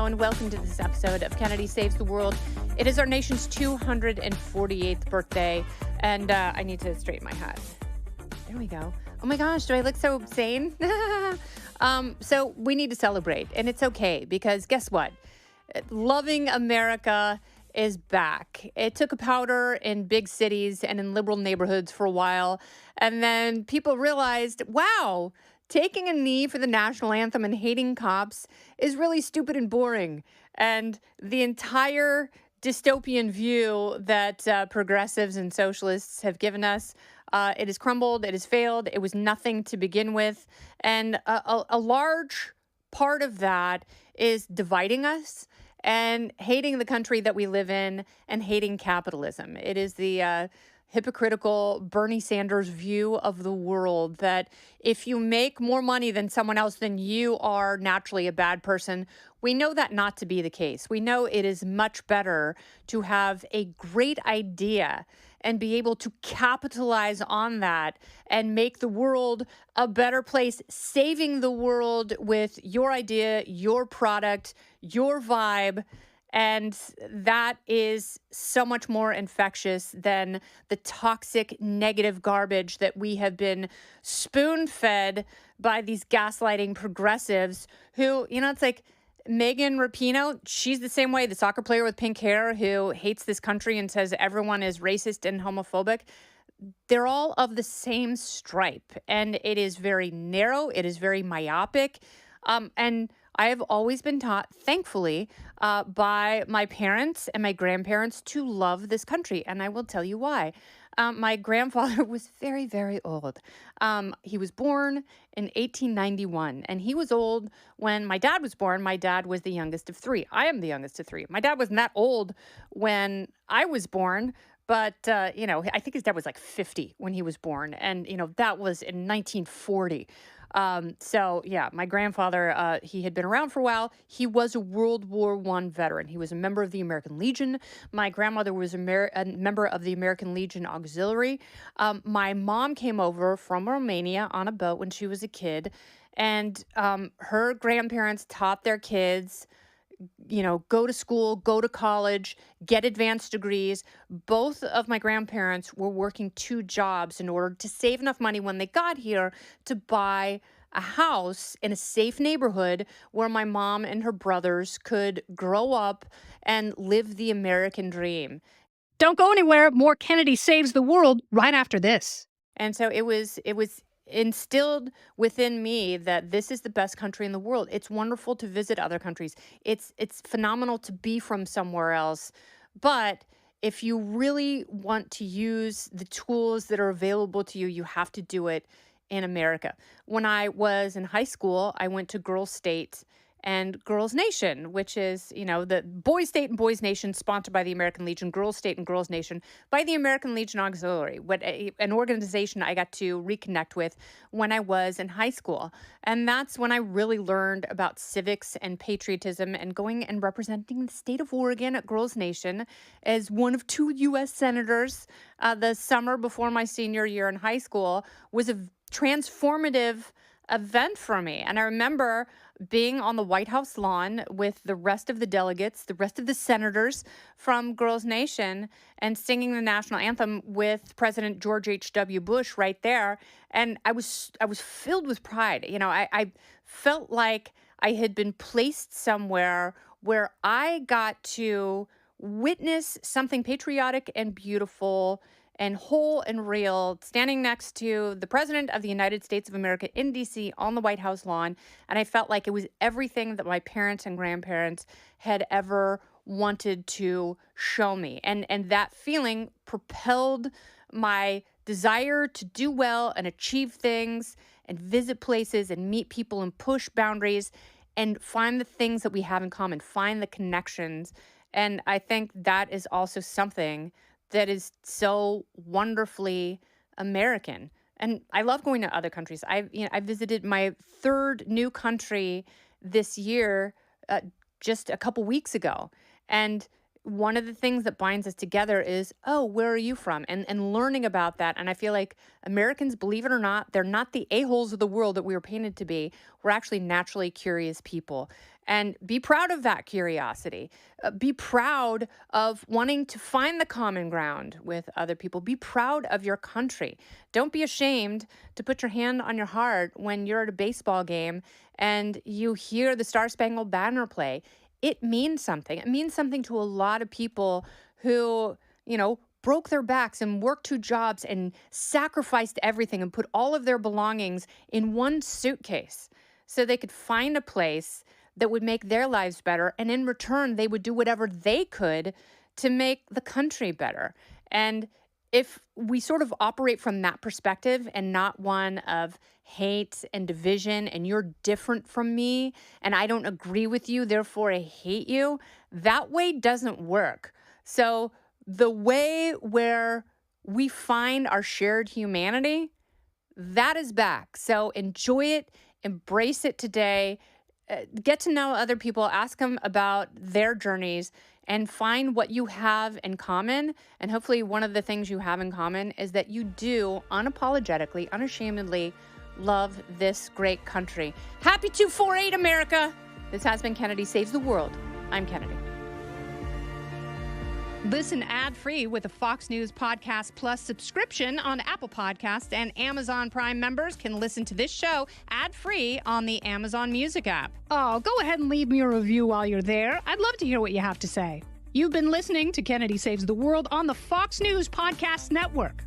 and welcome to this episode of Kennedy Saves the World. It is our nation's 248th birthday, and I need to straighten my hat. There we go. Oh my gosh, do I look so sane? So we need to celebrate, and it's okay, because guess what? Loving America is back. It took a powder in big cities and in liberal neighborhoods for a while, and then people realized, wow, taking a knee for the national anthem and hating cops is really stupid and boring. And the entire dystopian view that progressives and socialists have given us, it has crumbled, it has failed, it was nothing to begin with. And a large part of that is dividing us and hating the country that we live in and hating capitalism. It is the hypocritical Bernie Sanders view of the world that if you make more money than someone else, then you are naturally a bad person. We know that not to be the case. We know it is much better to have a great idea and be able to capitalize on that and make the world a better place, saving the world with your idea, your product, your vibe. And that is so much more infectious than the toxic, negative garbage that we have been spoon-fed by these gaslighting progressives who, it's like Megan Rapinoe, she's the same way, the soccer player with pink hair who hates this country and says everyone is racist and homophobic. They're all of the same stripe, and it is very narrow. It is very myopic. And I have always been taught, thankfully, by my parents and my grandparents to love this country. And I will tell you why. My grandfather was very, very old. He was born in 1891, and he was old when my dad was born. My dad was the youngest of three. I am the youngest of three. My dad wasn't that old when I was born, but, I think his dad was like 50 when he was born. And, that was in 1940. So yeah, my grandfather, he had been around for a while. He was a World War I veteran. He was a member of the American Legion. My grandmother was a member of the American Legion Auxiliary. My mom came over from Romania on a boat when she was a kid, and her grandparents taught their kids, go to school, go to college, get advanced degrees. Both of my grandparents were working two jobs in order to save enough money when they got here to buy a house in a safe neighborhood where my mom and her brothers could grow up and live the American dream. Don't go anywhere. More Kennedy Saves the World right after this. And so it was instilled within me that this is the best country in the world. It's wonderful to visit other countries. It's phenomenal to be from somewhere else. But if you really want to use the tools that are available to you, you have to do it in America. When I was in high school, I went to Girls State and Girls Nation, which is, the Boys State and Boys Nation sponsored by the American Legion, Girls State and Girls Nation by the American Legion Auxiliary, an organization I got to reconnect with when I was in high school. And that's when I really learned about civics and patriotism, and going and representing the state of Oregon at Girls Nation as one of two U.S. senators the summer before my senior year in high school was a transformative event for me. And I remember being on the White House lawn with the rest of the delegates, the rest of the senators from Girls Nation, and singing the national anthem with President George H.W. Bush right there. And I was filled with pride. I felt like I had been placed somewhere where I got to witness something patriotic and beautiful and whole and real, standing next to the President of the United States of America in D.C. on the White House lawn. And I felt like it was everything that my parents and grandparents had ever wanted to show me. And that feeling propelled my desire to do well and achieve things and visit places and meet people and push boundaries and find the things that we have in common, find the connections. And I think that is also something that is so wonderfully American. And I love going to other countries. I visited my third new country this year, just a couple weeks ago. And one of the things that binds us together is, oh, where are you from? And learning about that. And I feel like Americans, believe it or not, they're not the a-holes of the world that we were painted to be. We're actually naturally curious people. And be proud of that curiosity. Be proud of wanting to find the common ground with other people. Be proud of your country. Don't be ashamed to put your hand on your heart when you're at a baseball game and you hear the Star Spangled Banner play. It means something. It means something to a lot of people who, broke their backs and worked 2 jobs and sacrificed everything and put all of their belongings in one suitcase so they could find a place that would make their lives better. And in return, they would do whatever they could to make the country better. And if we sort of operate from that perspective and not one of hate and division, and you're different from me and I don't agree with you, therefore I hate you, that way doesn't work. So the way where we find our shared humanity, that is back. So enjoy it, embrace it today. Get to know other people, ask them about their journeys, and find what you have in common. And hopefully, one of the things you have in common is that you do unapologetically, unashamedly love this great country. Happy 248, America! This has been Kennedy Saves the World. I'm Kennedy. Listen ad-free with a Fox News Podcast Plus subscription on Apple Podcasts, and Amazon Prime members can listen to this show ad-free on the Amazon Music app. Oh, go ahead and leave me a review while you're there. I'd love to hear what you have to say. You've been listening to Kennedy Saves the World on the Fox News Podcast Network.